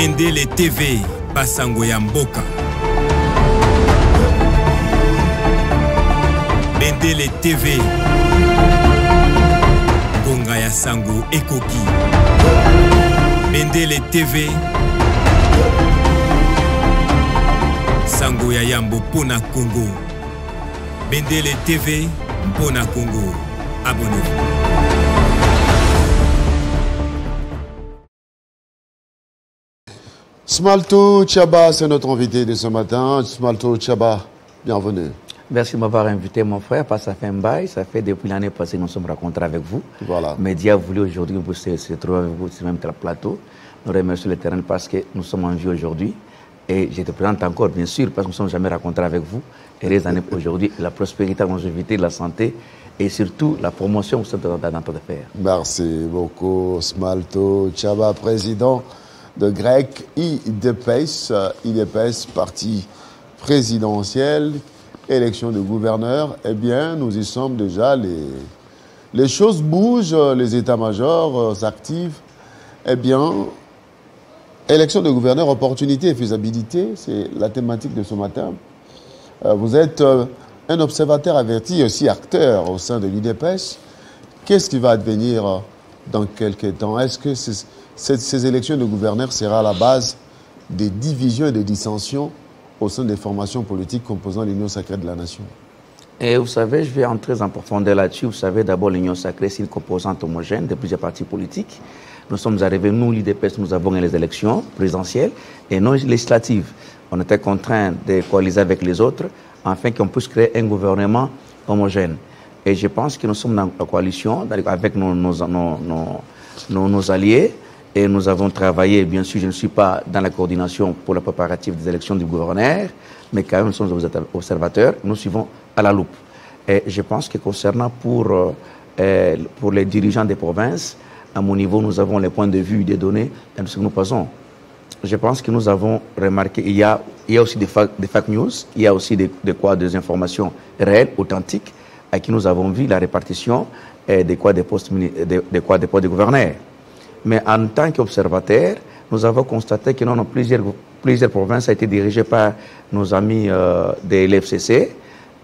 Bendele TV, Basango ya Mboka. Bendele TV, Gonga ya Sango Ekoki. Bendele TV, Sango ya Yambo Pona Congo. Bendele TV, Pona Congo. Abonnez-vous. Smalto Tchaba, c'est notre invité de ce matin. Smalto Tchaba, bienvenue. Merci de m'avoir invité, mon frère, parce que ça fait un bail. Ça fait depuis l'année passée que nous sommes rencontrés avec vous. Voilà. Média a voulu aujourd'hui se trouver avec vous sur le même plateau. Nous remercions le terrain parce que nous sommes en vie aujourd'hui. Et je te présente encore, bien sûr, parce que nous ne sommes jamais rencontrés avec vous. Et les années aujourd'hui, la prospérité, la longévité, la santé et surtout la promotion que vous êtes dans notre affaire. Merci beaucoup, Smalto Tchaba, président de GREC IDPS, parti présidentiel, élection de gouverneur. Eh bien, nous y sommes déjà, les choses bougent, les états-majors s'activent. Eh bien, élection de gouverneur, opportunité et faisabilité, c'est la thématique de ce matin. Vous êtes un observateur averti et aussi acteur au sein de l'IDPS. Qu'est-ce qui va advenir dans quelques temps? Est-ce que ces élections de gouverneurs seront à la base des divisions et des dissensions au sein des formations politiques composant l'Union sacrée de la nation? Et vous savez, je vais entrer en profondeur là-dessus. Vous savez, d'abord, l'Union sacrée, c'est une composante homogène de plusieurs partis politiques. Nous sommes arrivés, nous, l'IDPS, nous avons les élections présidentielles et non législatives. On était contraints de coaliser avec les autres afin qu'on puisse créer un gouvernement homogène. Et je pense que nous sommes dans la coalition avec nos alliés. Et nous avons travaillé, bien sûr, je ne suis pas dans la coordination pour la préparative des élections du gouverneur, mais quand même, nous sommes observateurs, nous suivons à la loupe. Et je pense que concernant pour les dirigeants des provinces, à mon niveau, nous avons les points de vue des données dans ce que nous passons. Je pense que nous avons remarqué, il y a aussi des fake news, il y a aussi des informations réelles, authentiques, à qui nous avons vu la répartition des postes de gouverneurs. Mais en tant qu'observateur, nous avons constaté que plusieurs provinces ont été dirigées par nos amis de l'FCC,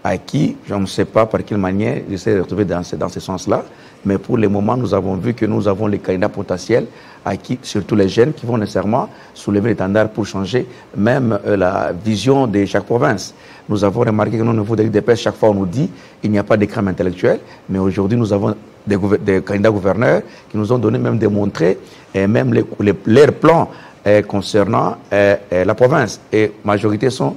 à qui, je ne sais pas par quelle manière, j'essaie de retrouver dans ce sens-là, mais pour le moment, nous avons vu que nous avons les candidats potentiels, à qui, surtout les jeunes, qui vont nécessairement soulever l'étendard pour changer même la vision de chaque province. Nous avons remarqué que nous, au niveau de l'IDPS, chaque fois on nous dit qu'il n'y a pas de crime intellectuel, mais aujourd'hui nous avons des candidats gouverneurs qui nous ont donné même démontré même leurs plans concernant la province. Et majorité sont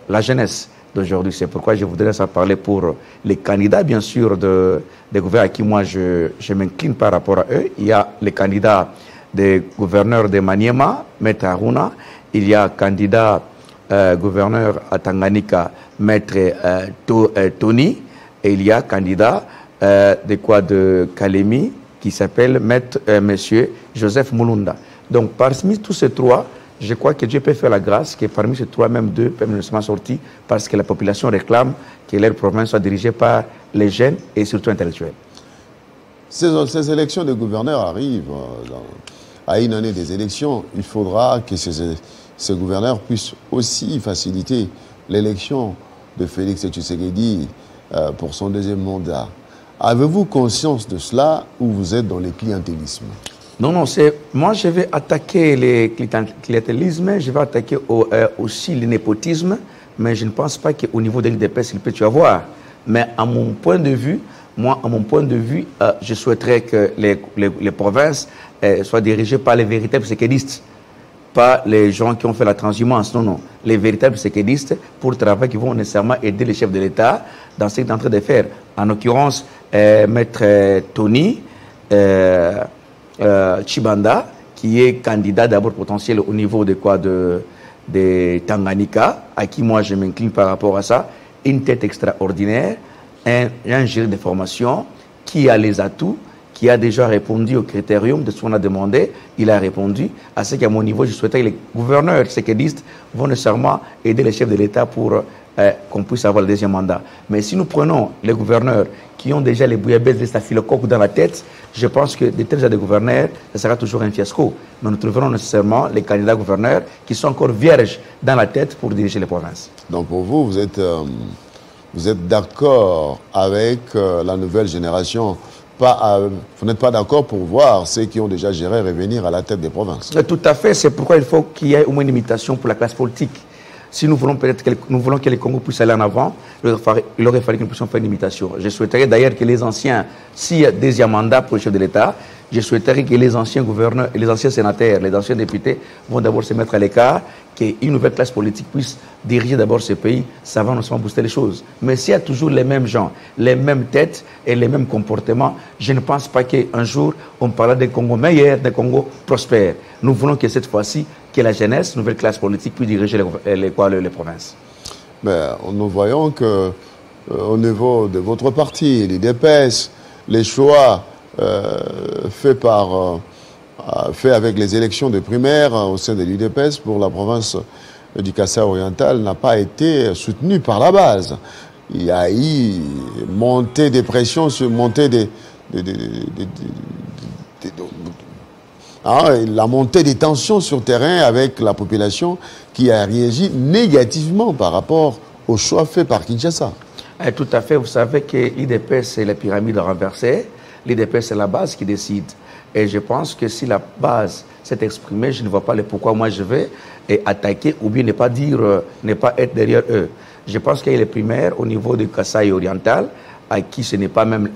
la jeunesse d'aujourd'hui. C'est pourquoi je voudrais ça parler pour les candidats, bien sûr, des gouverneurs à qui moi je m'incline par rapport à eux. Il y a les candidats des gouverneurs de Maniema, Maître Aruna. Il y a candidat gouverneur à Tanganyika, Maître Tony. Et il y a candidat de Kalemi qui s'appelle Monsieur Joseph Mulunda. Donc parmi tous ces trois, je crois que Dieu peut faire la grâce que parmi ces trois, même deux peuvent ne sortir parce que la population réclame que leur province soit dirigée par les jeunes et surtout intellectuels. Ces élections de gouverneurs arrivent à une année des élections. Il faudra que ces gouverneurs puissent aussi faciliter l'élection de Félix Tshisekedi pour son deuxième mandat. Avez-vous conscience de cela ou vous êtes dans le clientélisme? Non, moi je vais attaquer le clientélisme, je vais attaquer aussi le népotisme, mais je ne pense pas qu'au niveau de l'IDPS, il peut y avoir. Mais à mon point de vue, je souhaiterais que les provinces soient dirigées par les véritables séquedistes, pas les gens qui ont fait la transhumance, non. Les véritables séquedistes pour travailler qui vont nécessairement aider les chefs de l'État dans ce qu'ils sont en train de faire. En l'occurrence, Maître Tony Chibanda, qui est candidat d'abord potentiel au niveau de Tanganyika, à qui moi je m'incline par rapport à ça, une tête extraordinaire, un jury de formation qui a les atouts, qui a déjà répondu au critérium de ce qu'on a demandé. Il a répondu à ce qu'à mon niveau, je souhaitais que les gouverneurs séquedistes vont nécessairement aider les chefs de l'État pour qu'on puisse avoir le deuxième mandat. Mais si nous prenons les gouverneurs qui ont déjà les bouillabaisse de staphylocoque dans la tête, Je pense que des tels des gouverneurs, ça sera toujours un fiasco. Mais nous trouverons nécessairement les candidats gouverneurs qui sont encore vierges dans la tête pour diriger les provinces. Donc pour vous, vous êtes d'accord avec la nouvelle génération. Vous n'êtes pas d'accord pour voir ceux qui ont déjà géré revenir à la tête des provinces. Tout à fait. C'est pourquoi il faut qu'il y ait au moins une limitation pour la classe politique. Si nous voulons que les Congo puissent aller en avant, il aurait fallu que nous puissions faire une limitation. Je souhaiterais d'ailleurs que les anciens, s'il y a deuxième mandat pour le chef de l'État, je souhaiterais que les anciens gouverneurs, les anciens sénateurs, les anciens députés vont d'abord se mettre à l'écart, qu'une nouvelle classe politique puisse diriger d'abord ce pays. Ça va non seulement booster les choses. Mais s'il y a toujours les mêmes gens, les mêmes têtes et les mêmes comportements, je ne pense pas qu'un jour on parlera d'un Congo meilleur, d'un Congo prospère. Nous voulons que cette fois-ci, que la jeunesse, nouvelle classe politique, puisse diriger les provinces. Mais nous voyons que au niveau de votre parti, l'IDPS, les choix faits avec les élections de primaire au sein de l'IDPS pour la province du Kasaï oriental n'a pas été soutenu par la base. Il y a eu montée des pressions, la montée des tensions sur terrain avec la population qui a réagi négativement par rapport aux choix faits par Kinshasa. Tout à fait. Vous savez que l'IDPS, c'est la pyramide renversée. L'IDPS, c'est la base qui décide. Et je pense que si la base s'est exprimée, je ne vois pas le pourquoi moi je vais attaquer ou bien ne pas être derrière eux. Je pense qu'il y a les primaires au niveau du Kasaï oriental, à qui ce n'est pas même...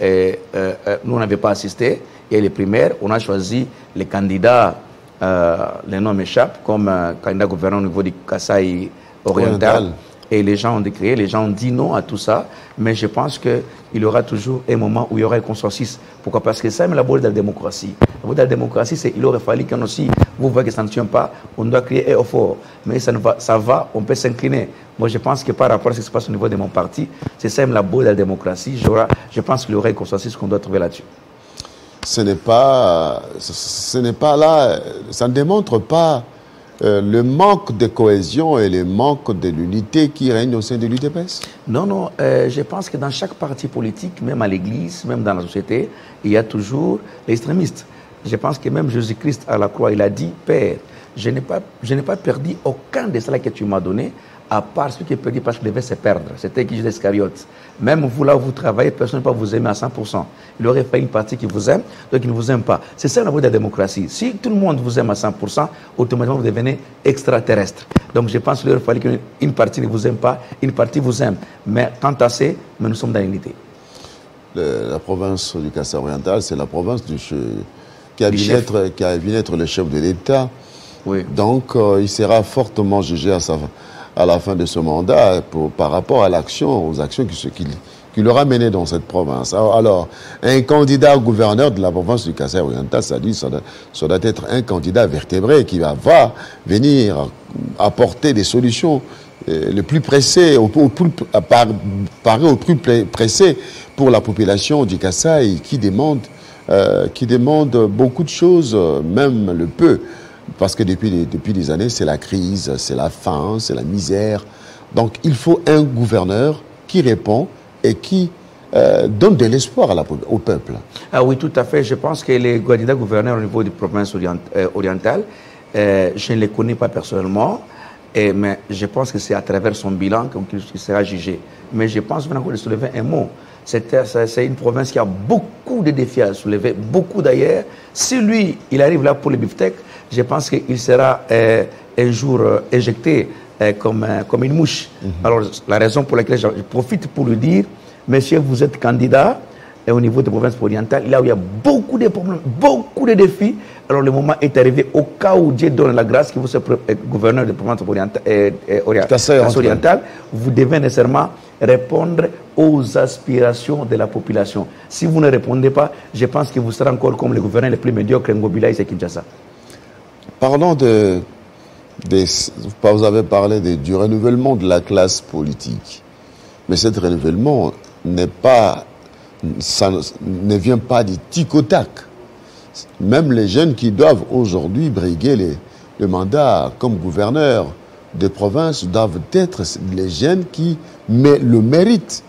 nous, on n'avait pas assisté. Et les primaires, on a choisi les candidats, les noms m'échappent, comme candidat gouverneur au niveau du Kasaï oriental. Et les gens ont décrié, les gens ont dit non à tout ça. Mais je pense qu'il y aura toujours un moment où il y aura un consensus. Pourquoi? Parce que ça, c'est la beauté de la démocratie. La beauté de la démocratie, c'est qu'il aurait fallu qu'on aussi, vous voyez que ça ne tient pas, on doit crier au fort. Mais ça va, on peut s'incliner. Moi, je pense que par rapport à ce qui se passe au niveau de mon parti, c'est ça la beauté de la démocratie. Je pense qu'il y aura un consensus qu'on doit trouver là-dessus. Ce n'est pas là, ça ne démontre pas le manque de cohésion et le manque de l'unité qui règne au sein de l'UDPS? Non, je pense que dans chaque parti politique, même à l'église, même dans la société, il y a toujours les extrémistes. Je pense que même Jésus-Christ à la croix, il a dit, Père, je n'ai pas perdu aucun de cela que tu m'as donné, à part celui qui est perdu parce qu'il devait se perdre. C'était Judas Iscariote. Même vous, là où vous travaillez, personne ne peut vous aimer à 100%. Il aurait fait une partie qui vous aime, donc il ne vous aime pas. C'est ça la beauté de la démocratie. Si tout le monde vous aime à 100%, automatiquement vous devenez extraterrestre. Donc je pense qu'il aurait fallu qu'une partie ne vous aime pas, une partie vous aime. Mais quant à ça, nous sommes dans l'unité. La province du Kasaï oriental, c'est la province qui a vu naître le chef de l'État. Oui. Donc il sera fortement jugé à la fin de ce mandat par rapport à aux actions qu'il aura menées dans cette province. Alors, un candidat gouverneur de la province du Kasaï oriental, ça doit être un candidat vertébré qui va venir apporter des solutions les plus pressées, au plus pressées pour la population du Kasaï qui demande beaucoup de choses, même le peu. Parce que depuis des années, c'est la crise, c'est la faim, c'est la misère. Donc, il faut un gouverneur qui répond et qui donne de l'espoir au peuple. Ah oui, tout à fait. Je pense que les candidats gouverneurs au niveau des provinces orientales, je ne les connais pas personnellement, mais je pense que c'est à travers son bilan qu'il sera jugé. Mais je pense vraiment qu'on soulever un mot. C'est une province qui a beaucoup de défis à soulever, beaucoup d'ailleurs. Si lui, il arrive là pour le beefsteak, je pense qu'il sera un jour éjecté comme une mouche. Alors, la raison pour laquelle je profite pour lui dire, monsieur, vous êtes candidat au niveau des provinces orientales, là où il y a beaucoup de problèmes, beaucoup de défis. Alors, le moment est arrivé, au cas où Dieu donne la grâce que vous soyez gouverneur des provinces orientales, vous devez nécessairement répondre aux aspirations de la population. Si vous ne répondez pas, je pense que vous serez encore comme les gouverneurs les plus médiocres Ngobila et Kinshasa. Parlons vous avez parlé du renouvellement de la classe politique. Mais ce renouvellement ne vient pas du tic au tac. Même les jeunes qui doivent aujourd'hui briguer le mandat comme gouverneur de province doivent être les jeunes qui le méritent.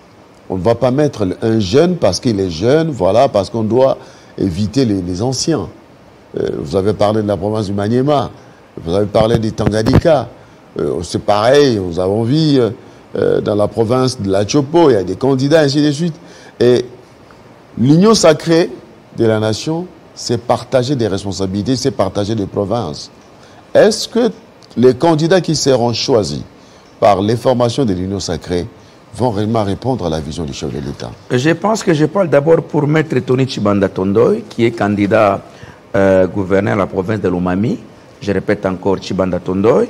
On ne va pas mettre un jeune parce qu'il est jeune, voilà, parce qu'on doit éviter les anciens. Vous avez parlé de la province du Maniema, vous avez parlé des Tanganyika. C'est pareil, nous avons vu dans la province de la Chopo, il y a des candidats, ainsi de suite. Et l'union sacrée de la nation, c'est partager des responsabilités, c'est partager des provinces. Est-ce que les candidats qui seront choisis par les formations de l'union sacrée vont réellement répondre à la vision du chef de l'État? Je pense que je parle d'abord pour Maître Tony Tshibanda Tondoy, qui est candidat gouverneur à la province de Lomami. Je répète encore, Tshibanda Tondoy.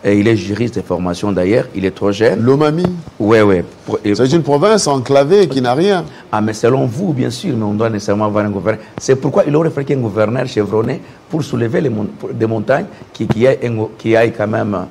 Et il est juriste de formation d'ailleurs, il est trop jeune. Lomami? Oui, oui. C'est une province enclavée qui n'a rien. Ah, mais selon vous, bien sûr, mais on doit nécessairement avoir un gouverneur. C'est pourquoi il aurait fallu un gouverneur chevronné pour soulever des montagnes qui aille quand même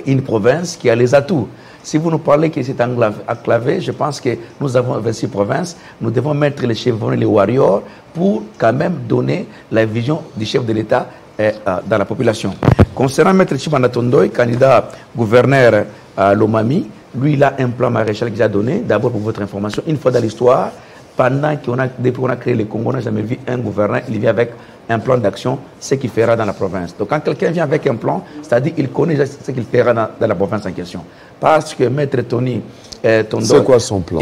une province qui a les atouts. Si vous nous parlez que c'est enclavé, je pense que nous avons 26 provinces. Nous devons mettre les chevronnés, les warriors, pour quand même donner la vision du chef de l'État dans la population. Concernant Maître Tshibanda Tondoy, candidat gouverneur à Lomami, lui, il a un plan maréchal qu'il a donné. D'abord, pour votre information, une fois dans l'histoire, depuis qu'on a créé le Congo, on n'a jamais vu un gouverneur, il vient avec un plan d'action, ce qu'il fera dans la province. Donc, quand quelqu'un vient avec un plan, c'est-à-dire qu'il connaît ce qu'il fera dans la province en question. Parce que Maître Tony Tondoy... C'est quoi son plan?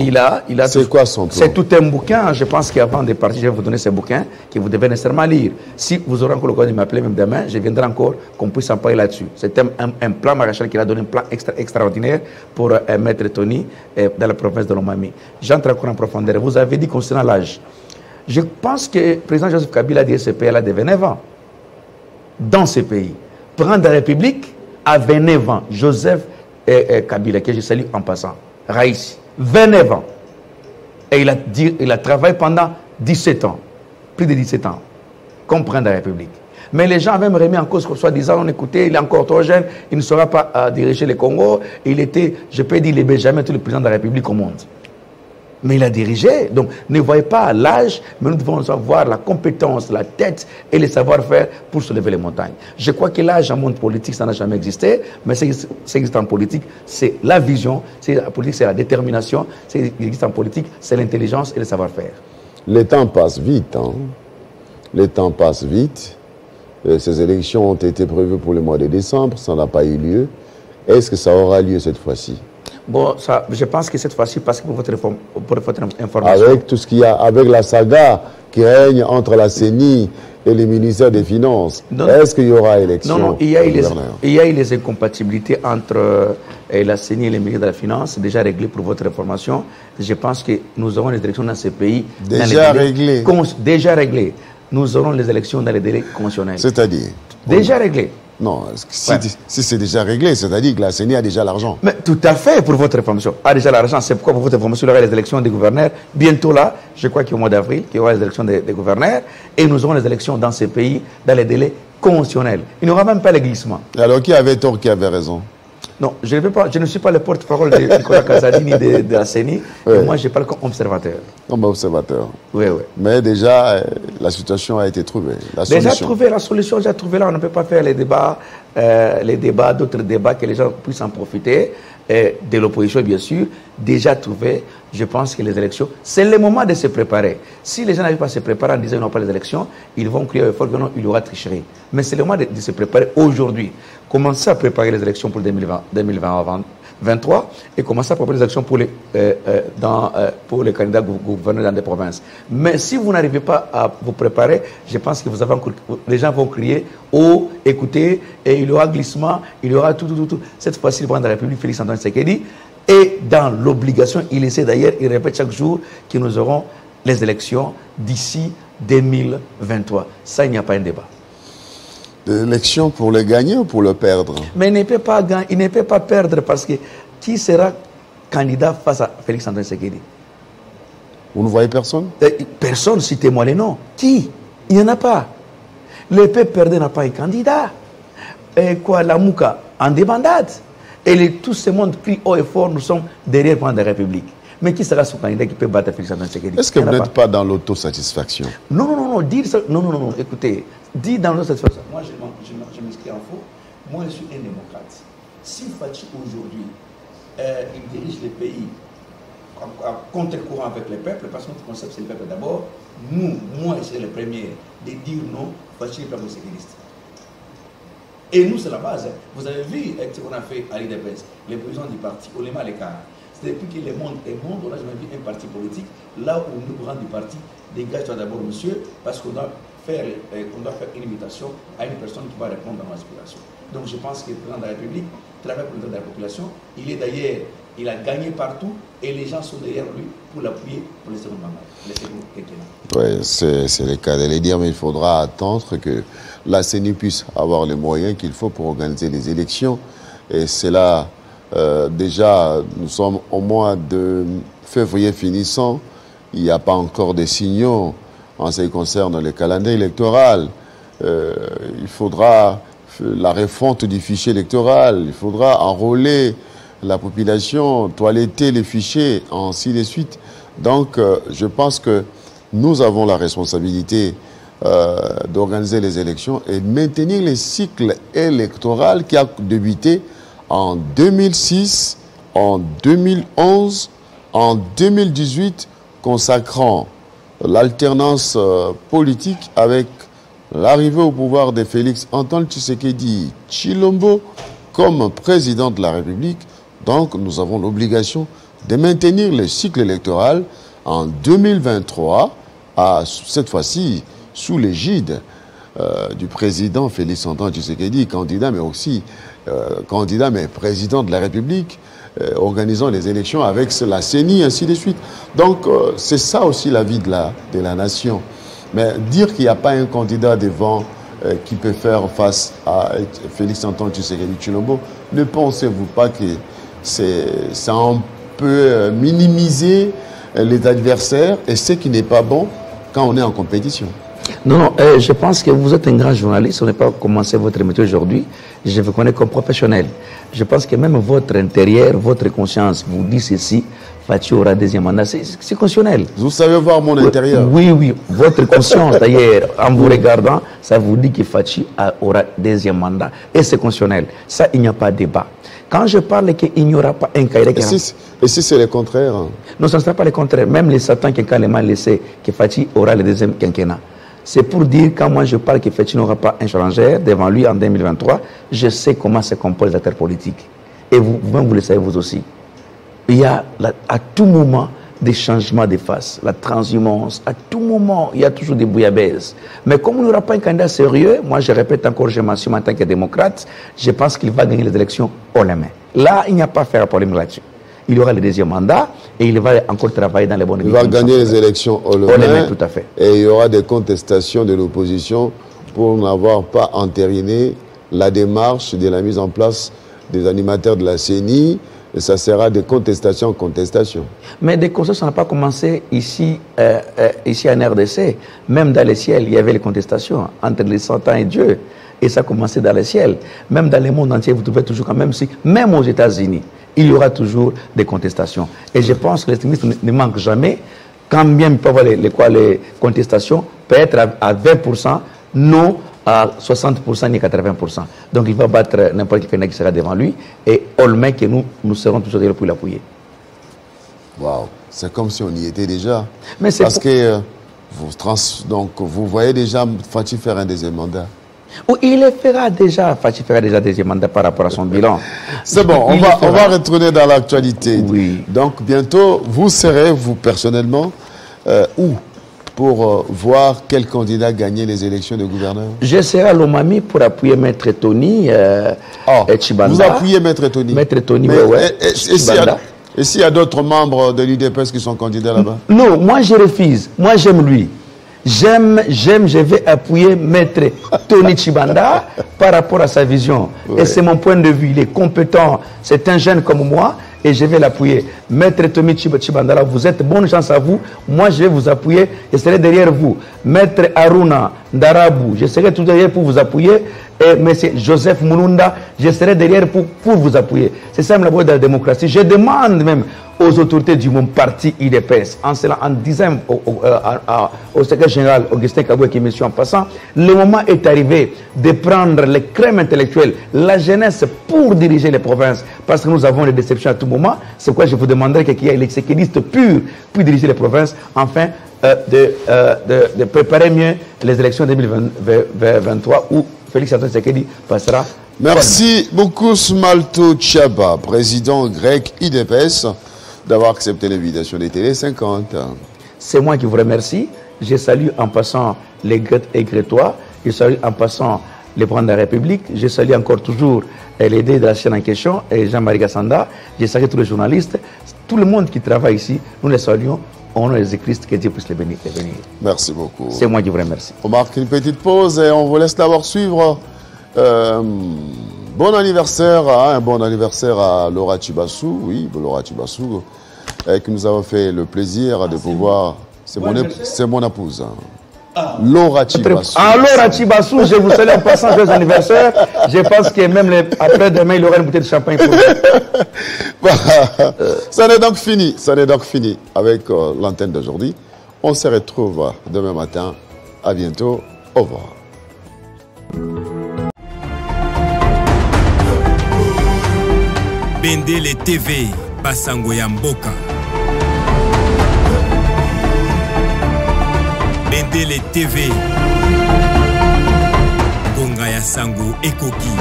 C'est quoi son plan? C'est tout un bouquin. Je pense qu'avant de partir, je vais vous donner ce bouquin que vous devez nécessairement lire. Si vous aurez encore l'occasion de m'appeler, même demain, je viendrai encore qu'on puisse en parler là-dessus. C'est un plan maréchal qu'il a donné, un plan extraordinaire pour Maître Tony dans la province de Lomami. J'entre encore en profondeur. Vous avez dit concernant l'âge. Je pense que le président Joseph Kabila a dit ce pays-là de 29 ans. Dans ce pays. Prendre la République à 29 ans. Joseph Kabila, que je salue en passant. Raïs, 29 ans. Et il a travaillé pendant 17 ans. Plus de 17 ans. Comme prendre la République. Mais les gens avaient même remis en cause, soi-disant, on écoutait, il est encore trop jeune, il ne saura pas diriger le Congo. Il était, je peux dire, le Benjamin, tout le président de la République au monde. Mais il a dirigé. Donc, ne voyez pas l'âge, mais nous devons avoir la compétence, la tête et le savoir-faire pour soulever les montagnes. Je crois que l'âge en monde politique, ça n'a jamais existé. Mais ce qui existe en politique, c'est la vision. La politique, c'est la détermination. Ce qui existe en politique, c'est l'intelligence et le savoir-faire. Le temps passe vite. Hein? Le temps passe vite. Ces élections ont été prévues pour le mois de décembre. Ça n'a pas eu lieu. Est-ce que ça aura lieu cette fois-ci? Bon, je pense que cette fois-ci, parce que pour votre information... Avec tout ce qu'il y a, avec la saga qui règne entre la CENI et le ministère des Finances, est-ce qu'il y aura élection? Non, il y a eu les incompatibilités entre la CENI et le ministère de la Finance, déjà réglées pour votre information. Je pense que nous aurons les élections dans ce pays... Déjà réglées? Déjà réglées. Nous aurons les élections dans les délais conventionnels. C'est-à-dire? Déjà réglées. Non, si c'est déjà réglé, c'est-à-dire que la CENI a déjà l'argent. Mais tout à fait, pour votre information. A déjà l'argent, c'est pourquoi pour votre information, il y aura les élections des gouverneurs. Bientôt là, je crois qu'au mois d'avril, il y aura les élections des gouverneurs. Et nous aurons les élections dans ces pays, dans les délais conventionnels. Il n'y aura même pas les glissements. Alors qui avait tort, qui avait raison? Non, je ne suis pas le porte-parole de Nicolas Kazadi ni de la CENI. Oui. Moi, je parle comme observateur. Comme observateur. Oui, oui. Mais déjà, la situation a été trouvée. La solution, déjà trouvée là. On ne peut pas faire les débats, d'autres débats, que les gens puissent en profiter. De l'opposition, bien sûr, déjà trouvé. Je pense que les élections, c'est le moment de se préparer. Si les gens n'arrivent pas à se préparer en disant qu'ils n'ont pas les élections, ils vont crier fort que non, il y aura tricherie. Mais c'est le moment de se préparer aujourd'hui. Commencez à préparer les élections pour 2023 et commencez à préparer les élections pour les candidats gouverneurs dans des provinces. Mais si vous n'arrivez pas à vous préparer, je pense que les gens vont crier oh, écoutez, et il y aura glissement, il y aura tout. Cette fois-ci, le président de la République, Félix Antoine Tshisekedi, et dans l'obligation, il essaie d'ailleurs, il répète chaque jour que nous aurons les élections d'ici 2023. Ça, il n'y a pas un débat. L'élection pour le gagner ou pour le perdre? Mais il ne peut pas perdre parce que qui sera candidat face à Félix Antoine Tshisekedi? Vous ne voyez personne? Personne, citez-moi les noms. Qui? Il n'y en a pas. Le PPRD n'a pas un candidat. Et quoi, la Mouka en débandade. Et tout ce monde pris haut et fort, nous sommes derrière le président de la République. Mais qui sera son candidat qui peut battre Félix Antoine Tshisekedi? Est-ce que vous n'êtes pas dans l'autosatisfaction? Non, dire ça. Non, écoutez, dire dans l'autosatisfaction. Moi, je m'inscris en faux. Moi, je suis un démocrate. Si Fachi aujourd'hui, il dirige le pays à contre-courant avec le peuple, parce que notre concept c'est le peuple d'abord. Nous, moi, c'est le premier de dire non, Fachi est pas sécuriste. Et nous, c'est la base. Vous avez vu ce qu'on a fait à l'IDPS, les présidents du parti, au Lema l'écart. C'est depuis que le monde est monde, on a jamais vu un parti politique, là où nous grands du parti, dégage-toi d'abord, monsieur, parce qu'on doit faire une invitation à une personne qui va répondre à nos aspirations. Donc je pense que le président de la République travaille pour l'intérêt de la population. Il est d'ailleurs, il a gagné partout et les gens sont derrière lui pour l'appuyer pour le second mandat, le second quinquennat. Oui, c'est le cas de le dire, mais il faudra attendre que la CENI puisse avoir les moyens qu'il faut pour organiser les élections. Et c'est là, déjà, nous sommes au mois de février finissant, il n'y a pas encore de signaux en ce qui concerne le calendrier électoral. Il faudra la refonte du fichier électoral, il faudra enrôler la population, toiletter les fichiers, ainsi de suite. Donc, je pense que nous avons la responsabilité d'organiser les élections et de maintenir le cycle électoral qui a débuté en 2006, en 2011, en 2018, consacrant l'alternance politique avec l'arrivée au pouvoir de Félix Antoine Tshisekedi Tshilombo comme président de la République. Donc, nous avons l'obligation de maintenir le cycle électoral en 2023, cette fois-ci sous l'égide du président Félix Antoine Tshisekedi, candidat mais président de la République, organisant les élections avec la CENI, ainsi de suite. Donc, c'est ça aussi la vie de la nation. Mais dire qu'il n'y a pas un candidat devant qui peut faire face à Félix Antoine Tshisekedi Tshilombo, ne pensez-vous pas que ça un peu minimiser les adversaires et ce qui n'est pas bon quand on est en compétition? Non, je pense que vous êtes un grand journaliste, on n'est pas commencé votre métier aujourd'hui, je vous connais comme professionnel. Je pense que même votre intérieur, votre conscience vous dit ceci, Fachi aura deuxième mandat, c'est constitutionnel. Vous savez voir mon intérieur? Oui, votre conscience d'ailleurs, en vous regardant, ça vous dit que Fachi aura deuxième mandat, et c'est constitutionnel. Ça, il n'y a pas de débat. Quand je parle qu'il n'y aura pas un Kaïré... Et si c'est le contraire? Non, ce ne sera pas le contraire. Même les Satans qui ont carrément laissé que Fachi aura le deuxième quinquennat. C'est pour dire, quand moi je parle que Fachi n'aura pas un challenger devant lui en 2023, je sais comment se compose la terre politique. Et vous-même, vous le savez vous aussi. Il y a à tout moment des changements de face, la transhumance, à tout moment, il y a toujours des bouillabaisse. Mais comme il n'y aura pas un candidat sérieux, moi je répète encore, je m'assume en tant que démocrate, je pense qu'il va gagner les élections haut la main. Là, il n'y a pas à faire problème là-dessus. Il aura le deuxième mandat et il va encore travailler dans les bonnes conditions. Il va gagner les élections haut la main, tout à fait. Et il y aura des contestations de l'opposition pour n'avoir pas entériné la démarche de la mise en place des animateurs de la CENI. Et ça sera de contestation en contestation. Mais des contestations, ça n'a pas commencé ici en RDC. Même dans le ciel, il y avait les contestations entre les Satan et Dieu. Et ça a commencé dans le ciel. Même dans le monde entier, vous trouvez toujours quand même, même aux États-Unis, il y aura toujours des contestations. Et je pense que l'extrémisme ne manque jamais. Quand bien il peut y avoir les contestations, peut être à 20%, non à 60% ni 80%. Donc il va battre n'importe quel candidat qui sera devant lui et Olmec et nous serons toujours là pour l'appuyer. Waouh, c'est comme si on y était déjà. Mais parce que vous voyez déjà Fachi faire un deuxième mandat. Il fera déjà deuxième mandat par rapport à son bilan. C'est bon, on va retourner dans l'actualité. Oui. Donc bientôt, vous serez, vous personnellement, où pour voir quel candidat gagner les élections de gouverneur? Je serai à Lomami pour appuyer Maître Tony et Tshibanda. Vous appuyez Maître Tony? Maître Tony, Et s'il y a d'autres membres de l'UDPS qui sont candidats là-bas? Non, moi je refuse. Moi j'aime lui. Je vais appuyer Maître Tony Tshibanda par rapport à sa vision. Ouais. Et c'est mon point de vue. Il est compétent. C'est un jeune comme moi. Et je vais l'appuyer. Maître Tony Tshibanda, vous êtes bonne chance à vous. Moi, je vais vous appuyer. Je serai derrière vous. Maître Aruna Darabou, je serai tout derrière pour vous appuyer. Et M. Joseph Mounounda, je serai derrière pour vous appuyer. C'est ça la voie de la démocratie. Je demande même aux autorités du mon parti IDPS, en disant au secrétaire général Augustin Kaboué qui me suit en passant, le moment est arrivé de prendre les crèmes intellectuelles, la jeunesse pour diriger les provinces, parce que nous avons des déceptions à tout moment. moment. C'est pourquoi je vous demanderai qu'il y ait les séquelistes purs, puis diriger les provinces, afin de préparer mieux les élections 2023 où Félix Antoine Tshisekedi passera. Merci beaucoup Smalto Tchaba, président grec IDPS, d'avoir accepté l'invitation des Télé 50. C'est moi qui vous remercie. Je salue en passant les Grecs et Grétois. Je salue en passant les présidents de la République. Je salue encore toujours l'AID de la chaîne en question et Jean-Marie Gassanda. Je salue tous les journalistes. Tout le monde qui travaille ici, nous les saluons. Au nom de Jésus-Christ, que Dieu puisse les bénir. Merci beaucoup. C'est moi qui vous remercie. On marque une petite pause et on vous laisse d'abord suivre. Bon anniversaire, un bon anniversaire à Laura Chibassou. Oui, Laura Chibassou, que nous avons fait le plaisir de pouvoir. C'est mon épouse. Laura Chibassou. Ah, Laura Chibassou, je vous salue en passant joyeux anniversaire. Je pense que même après-demain, il y aura une bouteille de champagne pour vous. Ça n'est donc fini. Ça n'est donc fini avec l'antenne d'aujourd'hui. On se retrouve demain matin. À bientôt. Au revoir. Bendele TV, Basango Yamboka. Bendele TV, Gonga ya Sango Ekoki.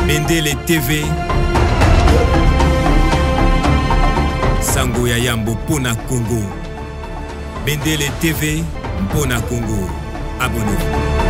Bendele TV, Sango ya Yambo Pona Congo. Bendele TV, Pona Congo. Abonnez-vous.